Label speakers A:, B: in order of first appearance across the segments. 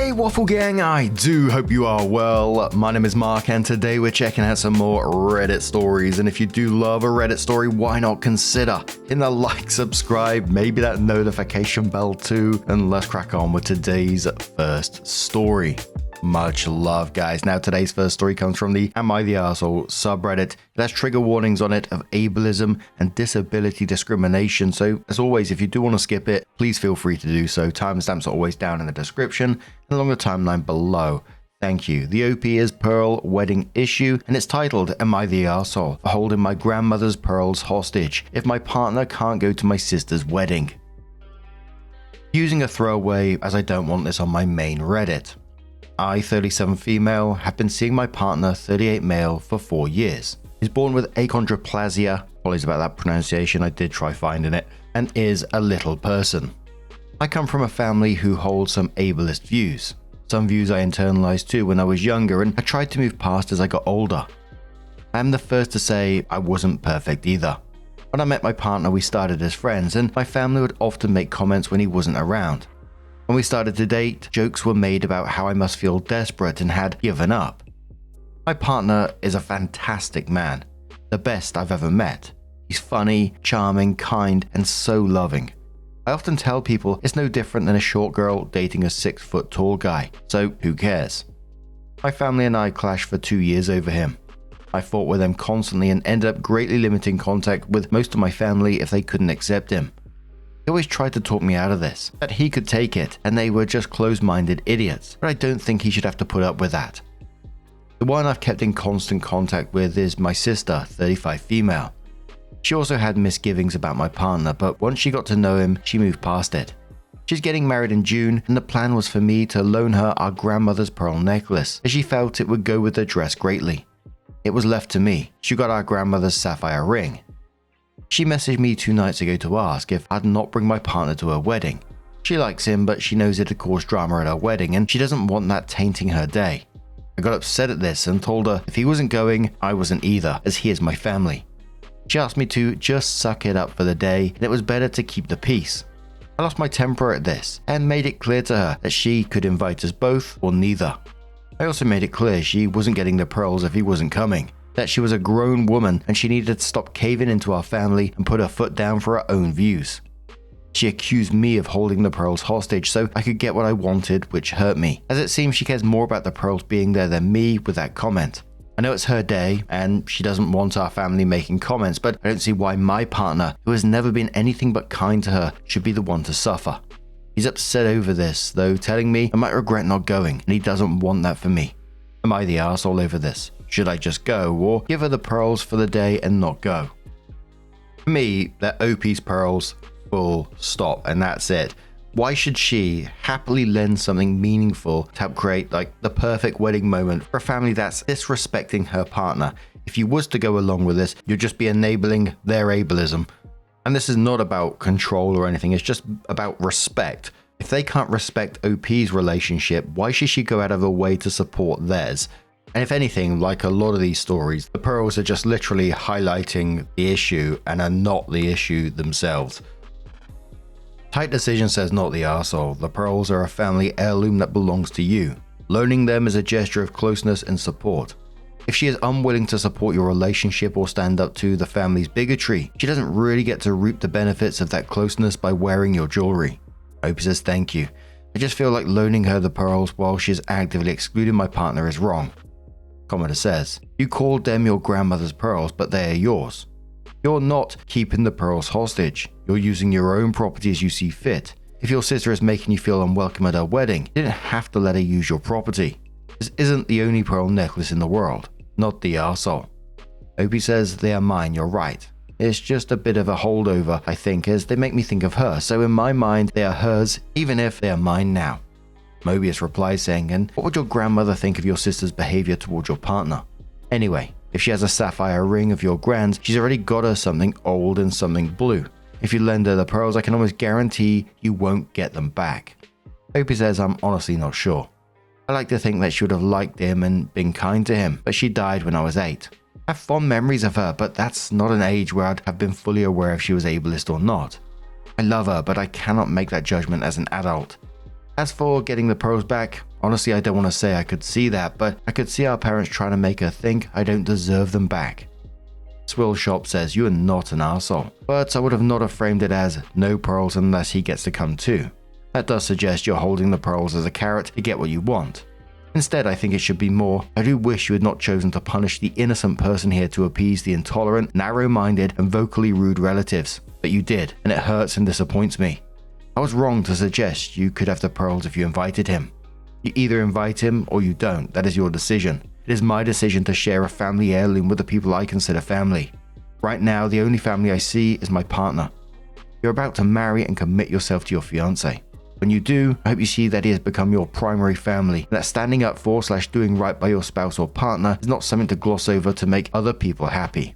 A: Hey Waffle Gang, I do hope you are well. My name is Mark and today we're checking out some more Reddit stories, and if you do love a Reddit story, why not consider hitting the like, subscribe, maybe that notification bell too, and let's crack on with today's first story. Much love, guys. Now, today's first story comes from the Am I the Arsehole subreddit. It has trigger warnings on it of ableism and disability discrimination. So, as always, if you do want to skip it, please feel free to do so. Timestamps are always down in the description and along the timeline below. Thank you. The OP is Pearl Wedding Issue, and it's titled, Am I the Arsehole for holding my grandmother's pearls hostage if my partner can't go to my sister's wedding? Using a throwaway as I don't want this on my main Reddit. I, 37 female, have been seeing my partner, 38 male, for 4 years. He's born with achondroplasia, apologies about that pronunciation, I did try finding it, and is a little person. I come from a family who holds some ableist views. Some views I internalized too when I was younger, and I tried to move past as I got older. I am the first to say I wasn't perfect either. When I met my partner, we started as friends, and my family would often make comments when he wasn't around. When we started to date, jokes were made about how I must feel desperate and had given up. My partner is a fantastic man, the best I've ever met. He's funny, charming, kind, and so loving. I often tell people it's no different than a short girl dating a 6-foot-tall guy, so who cares? My family and I clashed for 2 years over him. I fought with them constantly and ended up greatly limiting contact with most of my family if they couldn't accept him. He always tried to talk me out of this, that he could take it and they were just closed-minded idiots, but I don't think he should have to put up with that. The one I've kept in constant contact with is my sister, 35 female. She also had misgivings about my partner, but once she got to know him, she moved past it. She's getting married in June, and the plan was for me to loan her our grandmother's pearl necklace, as she felt it would go with the dress greatly. It was left to me. She got our grandmother's sapphire ring. She messaged me 2 nights ago to ask if I'd not bring my partner to her wedding. She likes him, but she knows it'd cause drama at her wedding, and she doesn't want that tainting her day. I got upset at this and told her if he wasn't going, I wasn't either, as he is my family. She asked me to just suck it up for the day, and it was better to keep the peace. I lost my temper at this, and made it clear to her that she could invite us both or neither. I also made it clear she wasn't getting the pearls if he wasn't coming, that she was a grown woman and she needed to stop caving into our family and put her foot down for her own views. She accused me of holding the pearls hostage so I could get what I wanted, which hurt me, as it seems she cares more about the pearls being there than me with that comment. I know it's her day and she doesn't want our family making comments, but I don't see why my partner, who has never been anything but kind to her, should be the one to suffer. He's upset over this, though, telling me I might regret not going, and he doesn't want that for me. Am I the arsehole over this? Should I just go, or give her the pearls for the day and not go? For me, they're OP's pearls, full stop, and that's it. Why should she happily lend something meaningful to help create the perfect wedding moment for a family that's disrespecting her partner? If you was to go along with this, you'd just be enabling their ableism. And this is not about control or anything, it's just about respect. If they can't respect OP's relationship, why should she go out of her way to support theirs? And if anything, like a lot of these stories, the pearls are just literally highlighting the issue and are not the issue themselves. Tight Decision says not the arsehole. The pearls are a family heirloom that belongs to you. Loaning them is a gesture of closeness and support. If she is unwilling to support your relationship or stand up to the family's bigotry, she doesn't really get to reap the benefits of that closeness by wearing your jewelry. Hope says thank you. I just feel like loaning her the pearls while she's actively excluding my partner is wrong. Commenter says, you called them your grandmother's pearls, but they are yours. You're not keeping the pearls hostage. You're using your own property as you see fit. If your sister is making you feel unwelcome at her wedding, you didn't have to let her use your property. This isn't the only pearl necklace in the world. Not the arsehole. Opie says they are mine, you're right. It's just a bit of a holdover, I think, as they make me think of her, so in my mind they are hers, even if they are mine now. Mobius replies saying, and what would your grandmother think of your sister's behavior towards your partner? Anyway, if she has a sapphire ring of your grand's, she's already got her something old and something blue. If you lend her the pearls, I can almost guarantee you won't get them back. Opie says, I'm honestly not sure. I like to think that she would have liked him and been kind to him, but she died when I was 8. I have fond memories of her, but that's not an age where I'd have been fully aware if she was ableist or not. I love her, but I cannot make that judgment as an adult. As for getting the pearls back, honestly I don't want to say I could see that, but I could see our parents trying to make her think I don't deserve them back. Swill Shop says you are not an arsehole, but I would have not have framed it as no pearls unless he gets to come too. That does suggest you're holding the pearls as a carrot to get what you want. Instead, I think it should be more, I do wish you had not chosen to punish the innocent person here to appease the intolerant, narrow-minded, and vocally rude relatives. But you did, and it hurts and disappoints me. I was wrong to suggest you could have the pearls if you invited him. You either invite him or you don't, that is your decision. It is my decision to share a family heirloom with the people I consider family. Right now, the only family I see is my partner. You're about to marry and commit yourself to your fiancé. When you do, I hope you see that he has become your primary family, and that standing up for / doing right by your spouse or partner is not something to gloss over to make other people happy.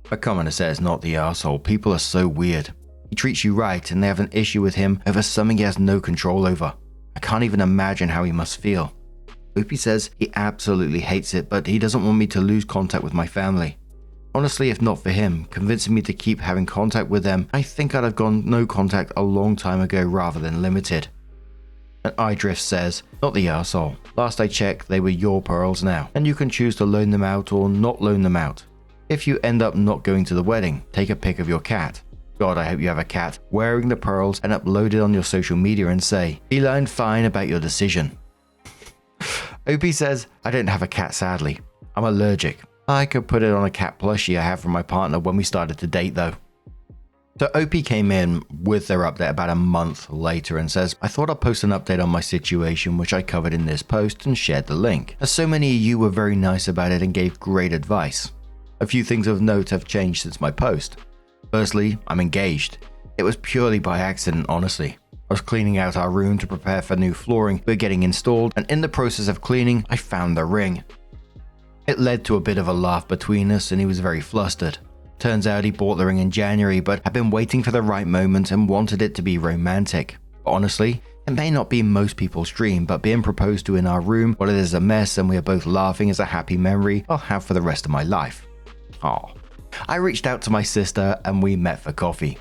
A: A commenter says, not the arsehole, people are so weird. He treats you right and they have an issue with him over something he has no control over. I can't even imagine how he must feel. Opie says he absolutely hates it, but he doesn't want me to lose contact with my family. Honestly, if not for him convincing me to keep having contact with them, I think I'd have gone no contact a long time ago rather than limited. And iDrift says, not the arsehole. Last I checked, they were your pearls now, and you can choose to loan them out or not loan them out. If you end up not going to the wedding, take a pic of your cat. God, I hope you have a cat wearing the pearls and upload it on your social media and say, feline fine about your decision. Opie says, I don't have a cat sadly. I'm allergic. I could put it on a cat plushie I have from my partner when we started to date though. So Opie came in with their update about a month later and says, I thought I'd post an update on my situation which I covered in this post and shared the link, as so many of you were very nice about it and gave great advice. A few things of note have changed since my post. Firstly, I'm engaged. It was purely by accident, honestly. I was cleaning out our room to prepare for new flooring we're getting installed, and in the process of cleaning, I found the ring. It led to a bit of a laugh between us and he was very flustered. Turns out he bought the ring in January but had been waiting for the right moment and wanted it to be romantic. But honestly, it may not be most people's dream, but being proposed to in our room while it is a mess and we are both laughing is a happy memory I'll have for the rest of my life. Aww. I reached out to my sister and we met for coffee.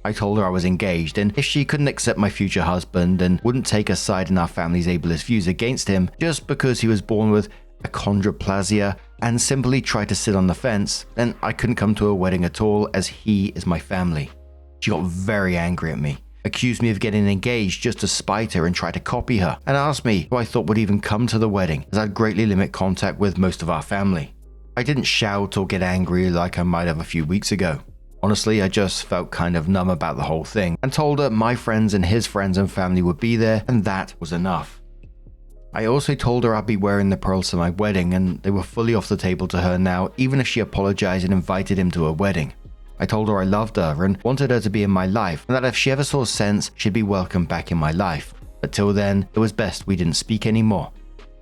A: I told her I was engaged and if she couldn't accept my future husband and wouldn't take a side in our family's ableist views against him just because he was born with achondroplasia and simply tried to sit on the fence, then I couldn't come to a wedding at all as he is my family. She got very angry at me, accused me of getting engaged just to spite her and try to copy her, and asked me who I thought would even come to the wedding as I'd greatly limit contact with most of our family. I didn't shout or get angry like I might have a few weeks ago. Honestly, I just felt kind of numb about the whole thing and told her my friends and his friends and family would be there and that was enough. I also told her I'd be wearing the pearls to my wedding and they were fully off the table to her now even if she apologized and invited him to her wedding. I told her I loved her and wanted her to be in my life and that if she ever saw sense, she'd be welcome back in my life. But till then, it was best we didn't speak anymore.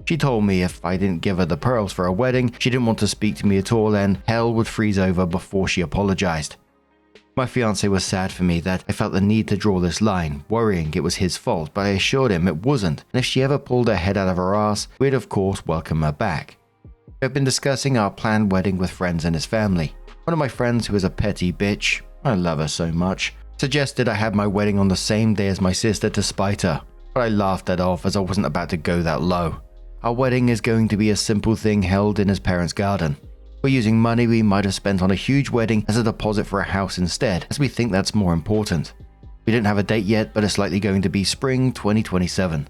A: She told me if I didn't give her the pearls for her wedding, she didn't want to speak to me at all and hell would freeze over before she apologized. My fiancé was sad for me that I felt the need to draw this line, worrying it was his fault, but I assured him it wasn't, and if she ever pulled her head out of her ass, we'd of course welcome her back. We've been discussing our planned wedding with friends and his family. One of my friends, who is a petty bitch, I love her so much, suggested I have my wedding on the same day as my sister to spite her, but I laughed that off as I wasn't about to go that low. Our wedding is going to be a simple thing held in his parents' garden. We're using money we might have spent on a huge wedding as a deposit for a house instead, as we think that's more important. We don't have a date yet, but it's likely going to be spring 2027.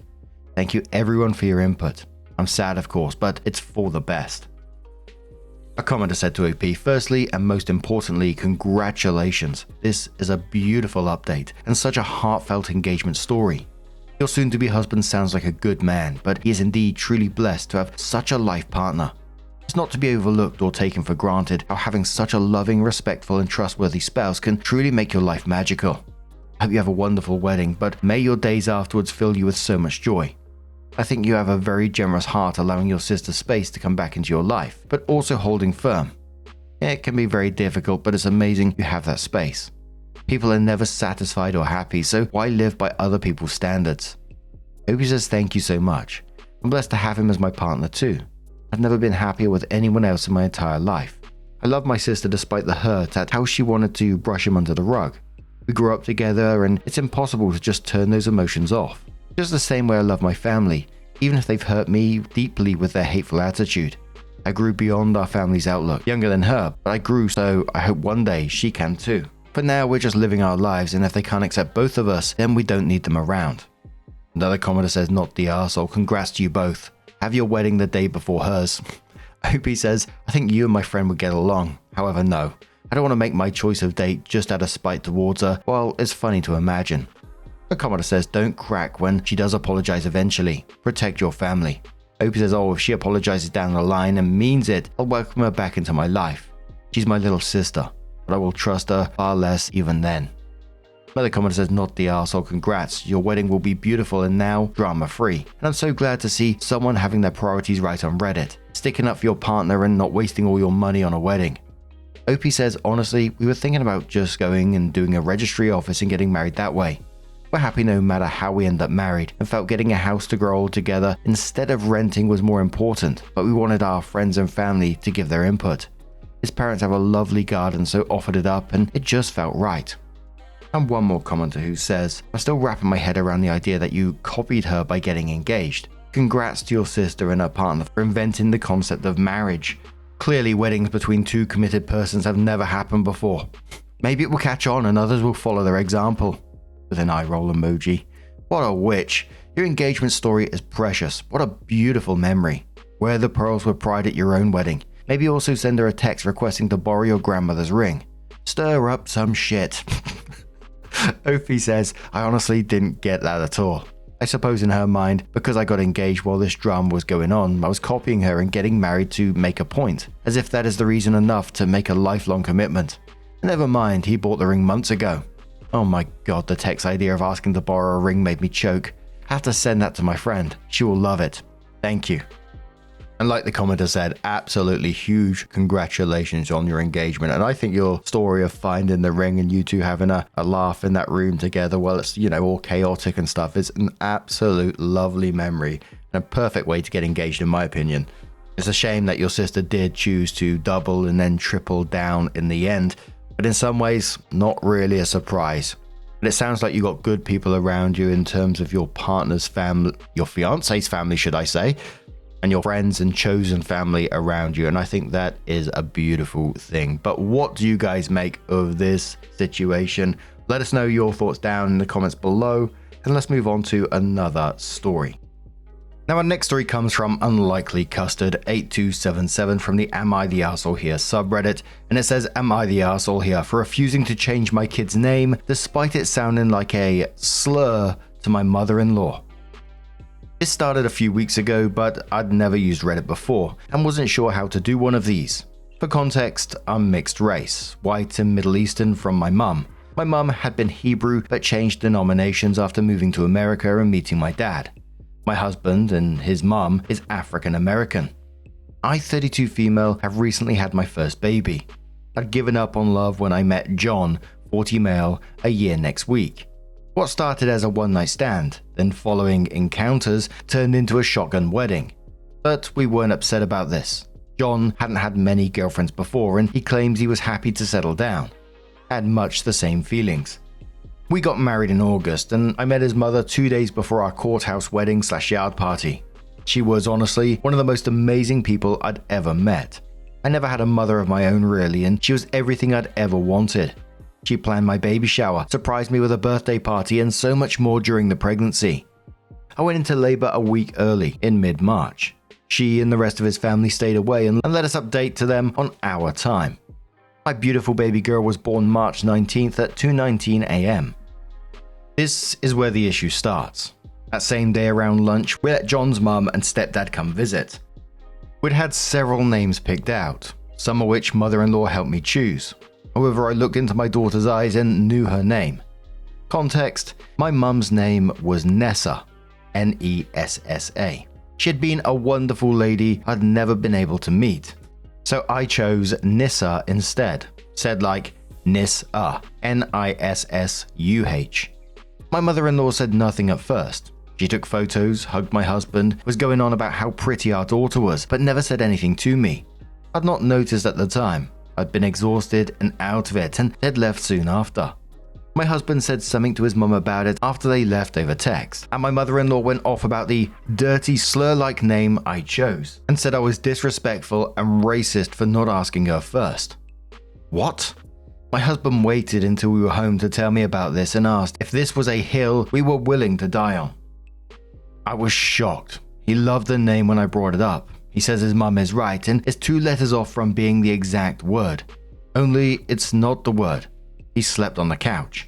A: Thank you everyone for your input. I'm sad of course, but it's for the best. A commenter said to OP, firstly and most importantly, congratulations. This is a beautiful update and such a heartfelt engagement story. Your soon-to-be husband sounds like a good man, but he is indeed truly blessed to have such a life partner. It's not to be overlooked or taken for granted how having such a loving, respectful and trustworthy spouse can truly make your life magical. I hope you have a wonderful wedding, but may your days afterwards fill you with so much joy. I think you have a very generous heart allowing your sister space to come back into your life, but also holding firm. It can be very difficult, but it's amazing you have that space. People are never satisfied or happy, so why live by other people's standards? Opie says thank you so much. I'm blessed to have him as my partner too. I've never been happier with anyone else in my entire life. I love my sister despite the hurt at how she wanted to brush him under the rug. We grew up together and it's impossible to just turn those emotions off. Just the same way I love my family, even if they've hurt me deeply with their hateful attitude. I grew beyond our family's outlook, younger than her, but I grew, so I hope one day she can too. For now, we're just living our lives, and if they can't accept both of us, then we don't need them around." Another commenter says, "Not the arsehole, congrats to you both. Have your wedding the day before hers." Opie says, "I think you and my friend would get along. However, no. I don't want to make my choice of date just out of spite towards her. Well, it's funny to imagine." A commenter says, "Don't crack when she does apologize eventually. Protect your family." Opie says, "Oh, if she apologizes down the line and means it, I'll welcome her back into my life. She's my little sister, but I will trust her far less even then." Another commenter says, "Not the arsehole, congrats. Your wedding will be beautiful and now drama-free. And I'm so glad to see someone having their priorities right on Reddit, sticking up for your partner and not wasting all your money on a wedding." Opie says, "Honestly, we were thinking about just going and doing a registry office and getting married that way. We're happy no matter how we end up married, and felt getting a house to grow old together instead of renting was more important, but we wanted our friends and family to give their input. His parents have a lovely garden, so offered it up and it just felt right." And one more commenter who says, "I'm still wrapping my head around the idea that you copied her by getting engaged. Congrats to your sister and her partner for inventing the concept of marriage. Clearly, weddings between two committed persons have never happened before. Maybe it will catch on and others will follow their example." With an eye roll emoji. What a witch. Your engagement story is precious. What a beautiful memory. Wear the pearls with pride at your own wedding. Maybe also send her a text requesting to borrow your grandmother's ring. Stir up some shit. Opie says, "I honestly didn't get that at all. I suppose in her mind, because I got engaged while this drama was going on, I was copying her and getting married to make a point, as if that is the reason enough to make a lifelong commitment. Never mind, he bought the ring months ago. Oh my god, the text idea of asking to borrow a ring made me choke. I have to send that to my friend. She will love it. Thank you." And like the commenter said, absolutely huge congratulations on your engagement. And I think your story of finding the ring and you two having a laugh in that room together while it's, all chaotic and stuff is an absolute lovely memory and a perfect way to get engaged in my opinion. It's a shame that your sister did choose to double and then triple down in the end, but in some ways, not really a surprise. But it sounds like you got good people around you in terms of your partner's family, your fiance's family, should I say, and your friends and chosen family around you. And I think that is a beautiful thing. But what do you guys make of this situation? Let us know your thoughts down in the comments below. And let's move on to another story. Now, our next story comes from Unlikely Custard 8277 from the Am I the Arsehole Here subreddit, and it says, "Am I the arsehole here for refusing to change my kid's name despite it sounding like a slur to my mother-in-law?" This started a few weeks ago, but I'd never used Reddit before and wasn't sure how to do one of these. For context, I'm mixed race, white and Middle Eastern from my mum. My mum had been Hebrew but changed denominations after moving to America and meeting my dad. My husband and his mum is African American. I, 32 female, have recently had my first baby. I'd given up on love when I met John, 40 male, a year next week. What started as a one-night stand, then following encounters, turned into a shotgun wedding. But we weren't upset about this. John hadn't had many girlfriends before and he claims he was happy to settle down. Had much the same feelings. We got married in August and I met his mother 2 days before our courthouse wedding/yard party. She was honestly one of the most amazing people I'd ever met. I never had a mother of my own really, and she was everything I'd ever wanted. She planned my baby shower, surprised me with a birthday party, and so much more during the pregnancy. I went into labor a week early, in mid-March. She and the rest of his family stayed away and let us update to them on our time. My beautiful baby girl was born March 19th at 2:19 a.m. This is where the issue starts. That same day around lunch, we let John's mum and stepdad come visit. We'd had several names picked out, some of which mother-in-law helped me choose. However, I looked into my daughter's eyes and knew her name. Context, my mum's name was Nessa, Nessa. She had been a wonderful lady I'd never been able to meet. So I chose Nissa instead, said like Nissa, Nissuh. My mother-in-law said nothing at first. She took photos, hugged my husband, was going on about how pretty our daughter was, but never said anything to me. I'd not noticed at the time. I'd been exhausted and out of it and had left soon after. My husband said something to his mum about it after they left over text, and my mother-in-law went off about the dirty slur-like name I chose, and said I was disrespectful and racist for not asking her first. What? My husband waited until we were home to tell me about this and asked if this was a hill we were willing to die on. I was shocked. He loved the name when I brought it up. He says his mum is right and is 2 letters off from being the exact word. Only it's not the word. He slept on the couch.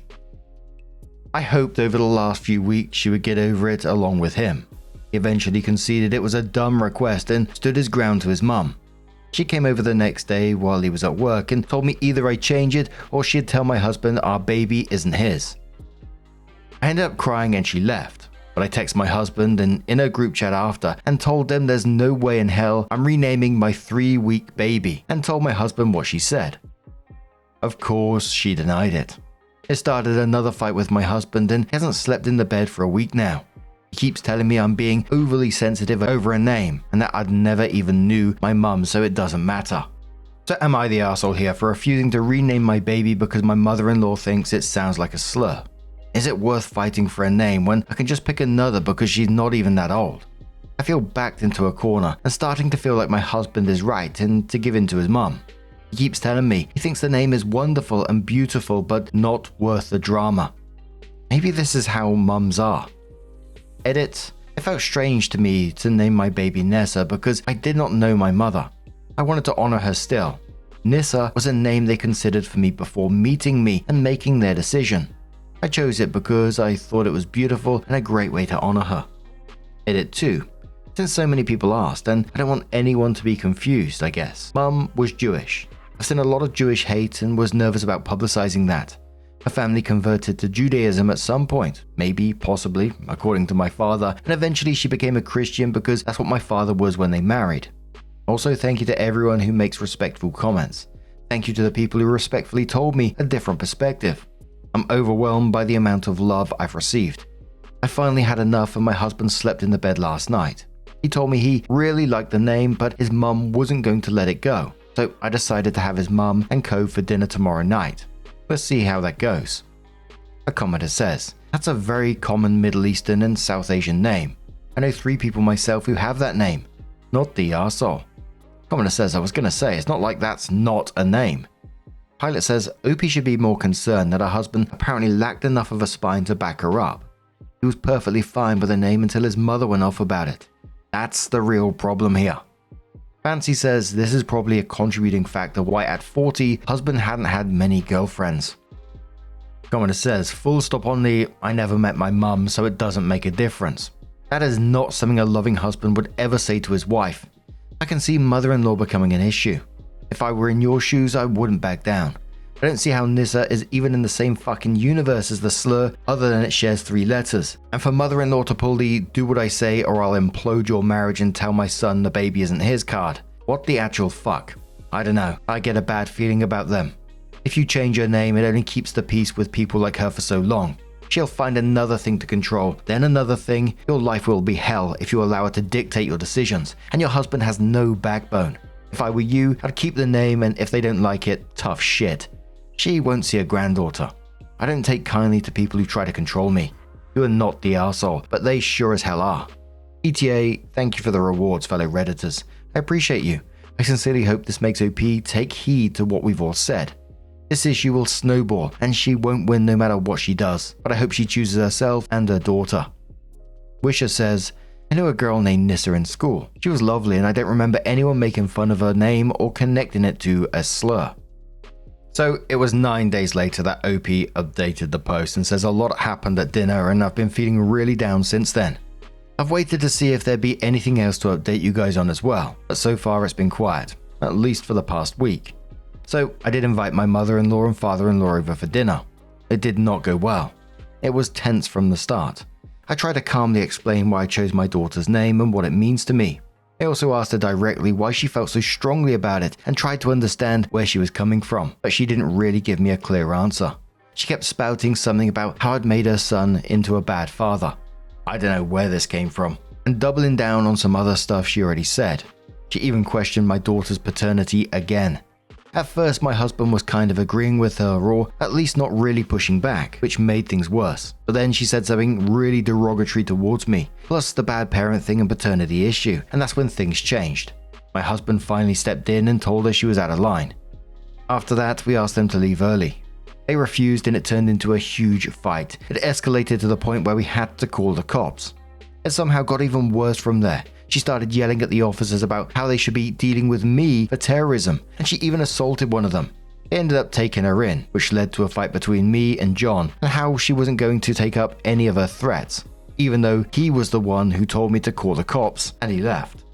A: I hoped over the last few weeks she would get over it along with him. He eventually conceded it was a dumb request and stood his ground to his mum. She came over the next day while he was at work and told me either I change it or she'd tell my husband our baby isn't his. I ended up crying and she left, but I texted my husband and in a group chat after and told them there's no way in hell I'm renaming my 3-week baby and told my husband what she said. Of course, she denied it. It started another fight with my husband and he hasn't slept in the bed for a week now. He keeps telling me I'm being overly sensitive over a name and that I'd never even knew my mum, so it doesn't matter. So am I the asshole here for refusing to rename my baby because my mother-in-law thinks it sounds like a slur? Is it worth fighting for a name when I can just pick another because she's not even that old? I feel backed into a corner and starting to feel like my husband is right and to give in to his mum. He keeps telling me he thinks the name is wonderful and beautiful but not worth the drama. Maybe this is how mums are. Edit. It felt strange to me to name my baby Nessa because I did not know my mother. I wanted to honor her still. Nissa was a name they considered for me before meeting me and making their decision. I chose it because I thought it was beautiful and a great way to honor her. Edit 2. Since so many people asked, and I don't want anyone to be confused, I guess. Mum was Jewish. I've seen a lot of Jewish hate and was nervous about publicizing that. Her family converted to Judaism at some point, maybe, possibly, according to my father, and eventually she became a Christian because that's what my father was when they married. Also, thank you to everyone who makes respectful comments. Thank you to the people who respectfully told me a different perspective. I'm overwhelmed by the amount of love I've received. I finally had enough and my husband slept in the bed last night. He told me he really liked the name, but his mum wasn't going to let it go. So I decided to have his mum and co for dinner tomorrow night. Let's see how that goes. A commenter says, that's a very common Middle Eastern and South Asian name. I know 3 people myself who have that name. Not the arsehole. Commenter says, I was going to say, it's not like that's not a name. Pilot says, Opie should be more concerned that her husband apparently lacked enough of a spine to back her up. He was perfectly fine with the name until his mother went off about it. That's the real problem here. Fancy says this is probably a contributing factor why at 40, husband hadn't had many girlfriends. Commenter says, full stop on the I never met my mum so it doesn't make a difference. That is not something a loving husband would ever say to his wife. I can see mother-in-law becoming an issue. If I were in your shoes, I wouldn't back down. I don't see how Nissa is even in the same fucking universe as the slur other than it shares 3 letters. And for mother-in-law to pull the do what I say or I'll implode your marriage and tell my son the baby isn't his card. What the actual fuck? I don't know. I get a bad feeling about them. If you change your name, it only keeps the peace with people like her for so long. She'll find another thing to control, then another thing. Your life will be hell if you allow her to dictate your decisions. And your husband has no backbone. If I were you, I'd keep the name and if they don't like it, tough shit. She won't see a granddaughter. I don't take kindly to people who try to control me. You are not the arsehole, but they sure as hell are. ETA, thank you for the rewards, fellow Redditors. I appreciate you. I sincerely hope this makes OP take heed to what we've all said. This issue will snowball, and she won't win no matter what she does, but I hope she chooses herself and her daughter. Wisher says, I knew a girl named Nissa in school. She was lovely, and I don't remember anyone making fun of her name or connecting it to a slur. So it was 9 days later that OP updated the post and says a lot happened at dinner and I've been feeling really down since then. I've waited to see if there'd be anything else to update you guys on as well, but so far it's been quiet, at least for the past week. So I did invite my mother-in-law and father-in-law over for dinner. It did not go well. It was tense from the start. I tried to calmly explain why I chose my daughter's name and what it means to me. I also asked her directly why she felt so strongly about it and tried to understand where she was coming from, but she didn't really give me a clear answer. She kept spouting something about how I'd made her son into a bad father. I don't know where this came from, and doubling down on some other stuff she already said. She even questioned my daughter's paternity again. At first, my husband was kind of agreeing with her, or at least not really pushing back, which made things worse. But then she said something really derogatory towards me, plus the bad parent thing and paternity issue, and that's when things changed. My husband finally stepped in and told her she was out of line. After that, we asked them to leave early. They refused and it turned into a huge fight. It escalated to the point where we had to call the cops. It somehow got even worse from there. She started yelling at the officers about how they should be dealing with me for terrorism, and she even assaulted one of them. They ended up taking her in, which led to a fight between me and John, and how she wasn't going to take up any of her threats, even though he was the one who told me to call the cops, and he left.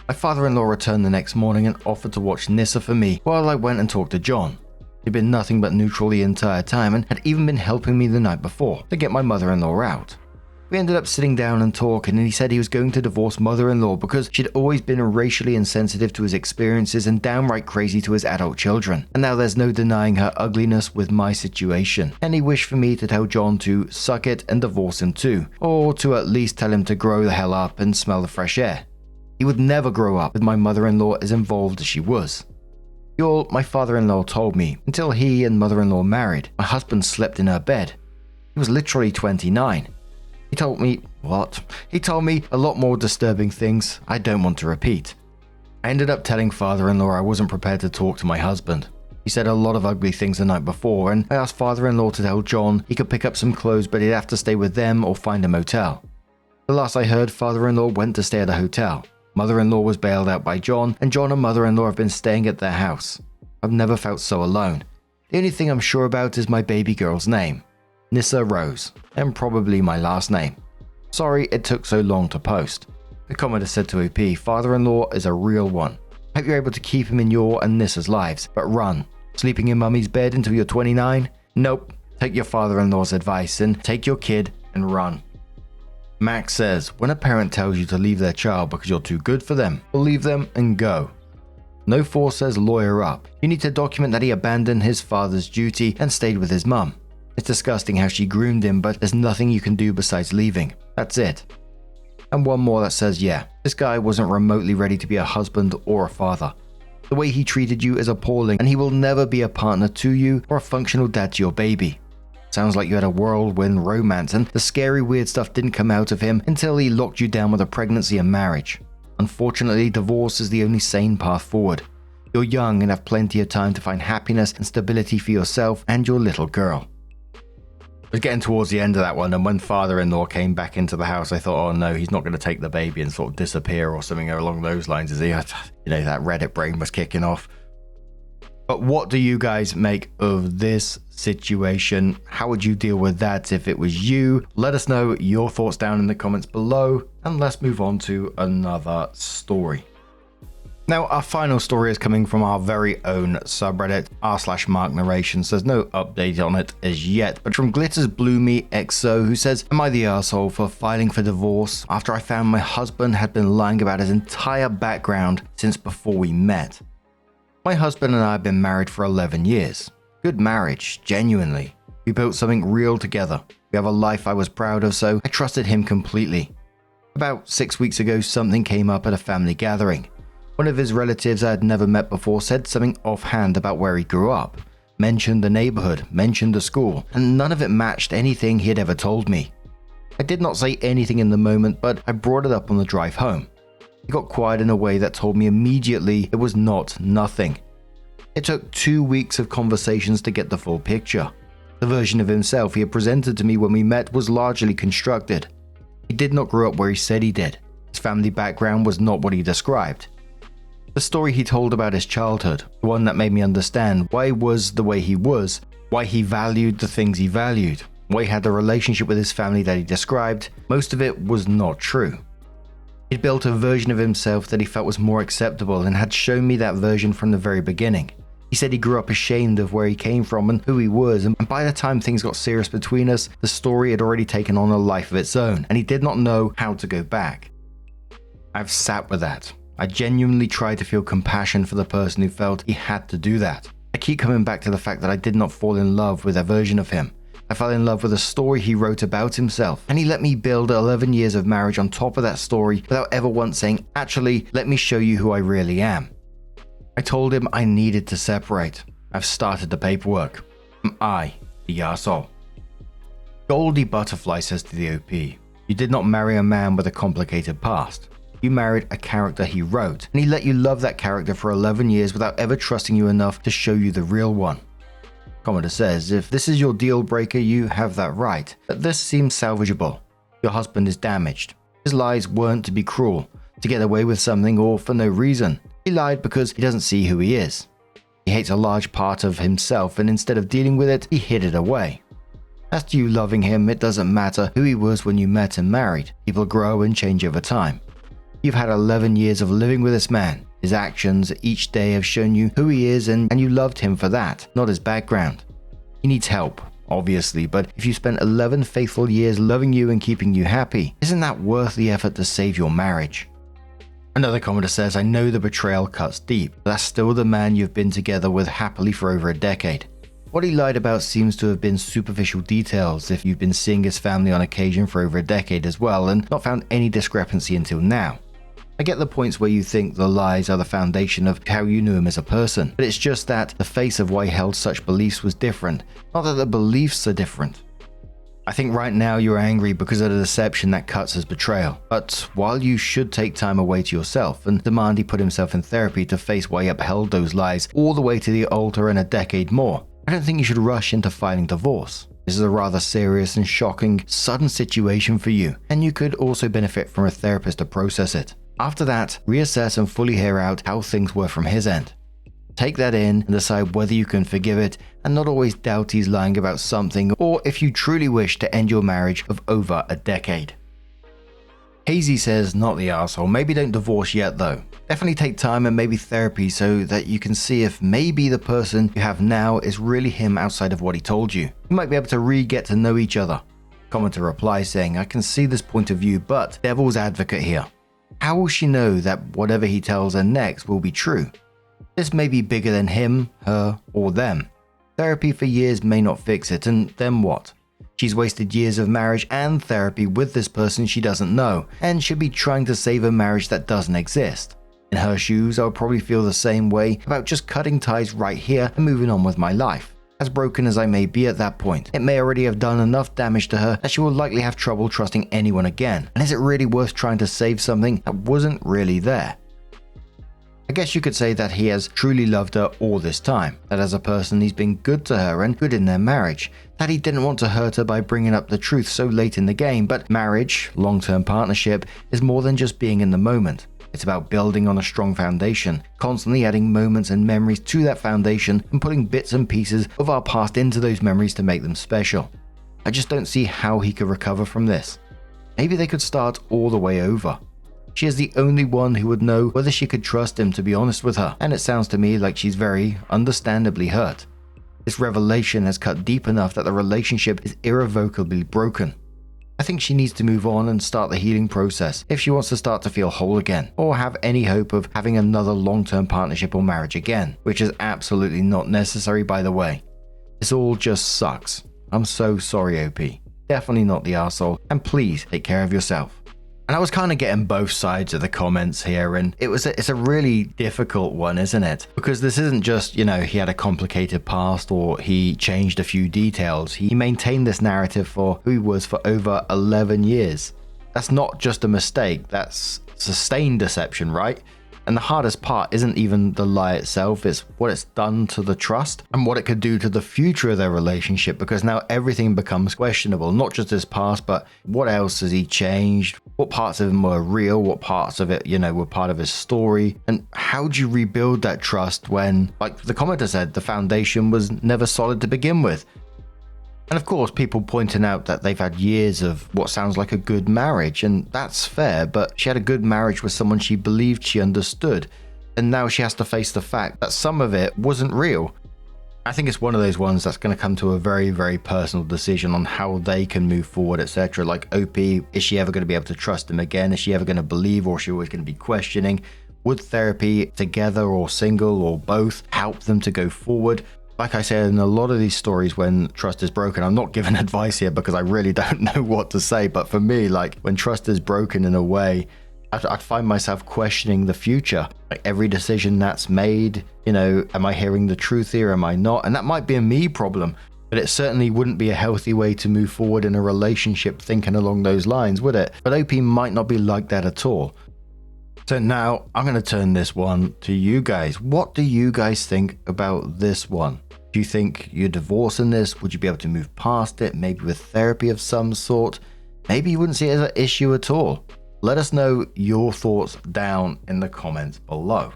A: My father-in-law returned the next morning and offered to watch Nissa for me while I went and talked to John. He'd been nothing but neutral the entire time and had even been helping me the night before to get my mother-in-law out. We ended up sitting down and talking, and he said he was going to divorce mother-in-law because she'd always been racially insensitive to his experiences and downright crazy to his adult children. And now there's no denying her ugliness with my situation. And he wished for me to tell John to suck it and divorce him too, or to at least tell him to grow the hell up and smell the fresh air. He would never grow up with my mother-in-law as involved as she was. All my father-in-law told me, until he and mother-in-law married, my husband slept in her bed. He was literally 29. He told me, what? He told me a lot more disturbing things I don't want to repeat. I ended up telling father-in-law I wasn't prepared to talk to my husband. He said a lot of ugly things the night before, and I asked father-in-law to tell John he could pick up some clothes but he'd have to stay with them or find a motel. The last I heard, father-in-law went to stay at a hotel. Mother-in-law was bailed out by John, and John and mother-in-law have been staying at their house. I've never felt so alone. The only thing I'm sure about is my baby girl's name. Nissa Rose, and probably my last name. Sorry it took so long to post. The commenter said to OP, father-in-law is a real one. Hope you're able to keep him in your and Nissa's lives, but run. Sleeping in mummy's bed until you're 29? Nope. Take your father-in-law's advice and take your kid and run. Max says, when a parent tells you to leave their child because you're too good for them, well, leave them and go. No Four says lawyer up. You need to document that he abandoned his father's duty and stayed with his mum. It's disgusting how she groomed him, but there's nothing you can do besides leaving. That's it. And one more that says, yeah, this guy wasn't remotely ready to be a husband or a father. The way he treated you is appalling, and he will never be a partner to you or a functional dad to your baby. Sounds like you had a whirlwind romance, and the scary weird stuff didn't come out of him until he locked you down with a pregnancy and marriage. Unfortunately, divorce is the only sane path forward. You're young and have plenty of time to find happiness and stability for yourself and your little girl. I was getting towards the end of that one, and when father-in-law came back into the house, I thought, oh no, he's not going to take the baby and sort of disappear or something along those lines, is he? That Reddit brain was kicking off. But what do you guys make of this situation? How would you deal with that if it was you? Let us know your thoughts down in the comments below, and let's move on to another story. Now, our final story is coming from our very own subreddit, r/Mark Narrations. There's no update on it as yet, but from Glitters Bloomy XO, who says, am I the asshole for filing for divorce after I found my husband had been lying about his entire background since before we met? My husband and I have been married for 11 years. Good marriage, genuinely. We built something real together. We have a life I was proud of, so I trusted him completely. About 6 weeks ago, something came up at a family gathering. One of his relatives I had never met before said something offhand about where he grew up, mentioned the neighborhood, mentioned the school, and none of it matched anything he had ever told me. I did not say anything in the moment, but I brought it up on the drive home. He got quiet in a way that told me immediately it was not nothing. It took 2 weeks of conversations to get the full picture. The version of himself he had presented to me when we met was largely constructed. He did not grow up where he said he did. His family background was not what he described. The story he told about his childhood, the one that made me understand why he was the way he was, why he valued the things he valued, why he had the relationship with his family that he described, most of it was not true. He'd built a version of himself that he felt was more acceptable and had shown me that version from the very beginning. He said he grew up ashamed of where he came from and who he was, and by the time things got serious between us, the story had already taken on a life of its own, and he did not know how to go back. I've sat with that. I genuinely tried to feel compassion for the person who felt he had to do that. I keep coming back to the fact that I did not fall in love with a version of him. I fell in love with a story he wrote about himself, and he let me build 11 years of marriage on top of that story without ever once saying, actually, let me show you who I really am. I told him I needed to separate. I've started the paperwork. Am I the arsehole? Goldie Butterfly says to the OP, you did not marry a man with a complicated past. You married a character he wrote, and he let you love that character for 11 years without ever trusting you enough to show you the real one. Commodore says, if this is your deal breaker, you have that right, but this seems salvageable. Your husband is damaged. His lies weren't to be cruel, to get away with something or for no reason. He lied because he doesn't see who he is. He hates a large part of himself, and instead of dealing with it, he hid it away. As to you loving him, it doesn't matter who he was when you met and married. People grow and change over time. You've had 11 years of living with this man. His actions each day have shown you who he is, and you loved him for that, not his background. He needs help, obviously, but if you spent 11 faithful years loving you and keeping you happy, isn't that worth the effort to save your marriage? Another commenter says, I know the betrayal cuts deep, but that's still the man you've been together with happily for over a decade. What he lied about seems to have been superficial details if you've been seeing his family on occasion for over a decade as well and not found any discrepancy until now. I get the points where you think the lies are the foundation of how you knew him as a person, but it's just that the face of why he held such beliefs was different, not that the beliefs are different. I think right now you're angry because of the deception that cuts as betrayal, but while you should take time away to yourself and demand he put himself in therapy to face why he upheld those lies all the way to the altar and a decade more, I don't think you should rush into filing divorce. This is a rather serious and shocking, sudden situation for you, and you could also benefit from a therapist to process it. After that, reassess and fully hear out how things were from his end. Take that in and decide whether you can forgive it and not always doubt he's lying about something, or if you truly wish to end your marriage of over a decade. Hazy says, not the arsehole, maybe don't divorce yet though. Definitely take time and maybe therapy so that you can see if maybe the person you have now is really him outside of what he told you. You might be able to get to know each other. Commenter replies saying, I can see this point of view, but devil's advocate here. How will she know that whatever he tells her next will be true? This may be bigger than him, her, or them. Therapy for years may not fix it, and then what? She's wasted years of marriage and therapy with this person she doesn't know, and should be trying to save a marriage that doesn't exist. In her shoes, I would probably feel the same way about just cutting ties right here and moving on with my life. As broken as I may be at that point, it may already have done enough damage to her that she will likely have trouble trusting anyone again. And is it really worth trying to save something that wasn't really there? I guess you could say that he has truly loved her all this time, that as a person he's been good to her and good in their marriage, that he didn't want to hurt her by bringing up the truth so late in the game, but marriage, long-term partnership, is more than just being in the moment. It's about building on a strong foundation, constantly adding moments and memories to that foundation and putting bits and pieces of our past into those memories to make them special. I just don't see how he could recover from this. Maybe they could start all the way over. She is the only one who would know whether she could trust him to be honest with her, and it sounds to me like she's very understandably hurt. This revelation has cut deep enough that the relationship is irrevocably broken. I think she needs to move on and start the healing process if she wants to start to feel whole again, or have any hope of having another long-term partnership or marriage again, which is absolutely not necessary by the way. This all just sucks. I'm so sorry, OP. Definitely not the arsehole, and please take care of yourself. And I was kind of getting both sides of the comments here, and it's a really difficult one, isn't it? Because this isn't just, he had a complicated past or he changed a few details. He maintained this narrative for who he was for over 11 years. That's not just a mistake, that's sustained deception, right? And the hardest part isn't even the lie itself, it's what it's done to the trust and what it could do to the future of their relationship, because now everything becomes questionable, not just his past, but what else has he changed? What parts of him were real? What parts of it, were part of his story? And how do you rebuild that trust when, like the commenter said, the foundation was never solid to begin with? And of course, people pointing out that they've had years of what sounds like a good marriage, and that's fair, but she had a good marriage with someone she believed she understood, and now she has to face the fact that some of it wasn't real. I think it's one of those ones that's going to come to a very, very personal decision on how they can move forward, etc. Like OP, is she ever going to be able to trust him again? Is she ever going to believe, or is she always going to be questioning? Would therapy, together or single or both, help them to go forward? Like I said, in a lot of these stories when trust is broken, I'm not giving advice here because I really don't know what to say, but for me, like when trust is broken in a way, I'd find myself questioning the future. Like every decision that's made, you know, am I hearing the truth here? Am I not? And that might be a me problem, but it certainly wouldn't be a healthy way to move forward in a relationship thinking along those lines, would it? But OP might not be like that at all. So now I'm going to turn this one to you guys. What do you guys think about this one? Do you think you're divorcing this? Would you be able to move past it? Maybe with therapy of some sort? Maybe you wouldn't see it as an issue at all. Let us know your thoughts down in the comments below.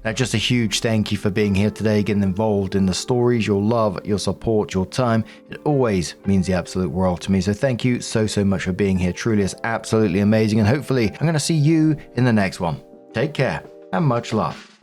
A: Now, just a huge thank you for being here today, getting involved in the stories, your love, your support, your time. It always means the absolute world to me. So thank you so much for being here. Truly, it's absolutely amazing. And hopefully I'm going to see you in the next one. Take care and much love.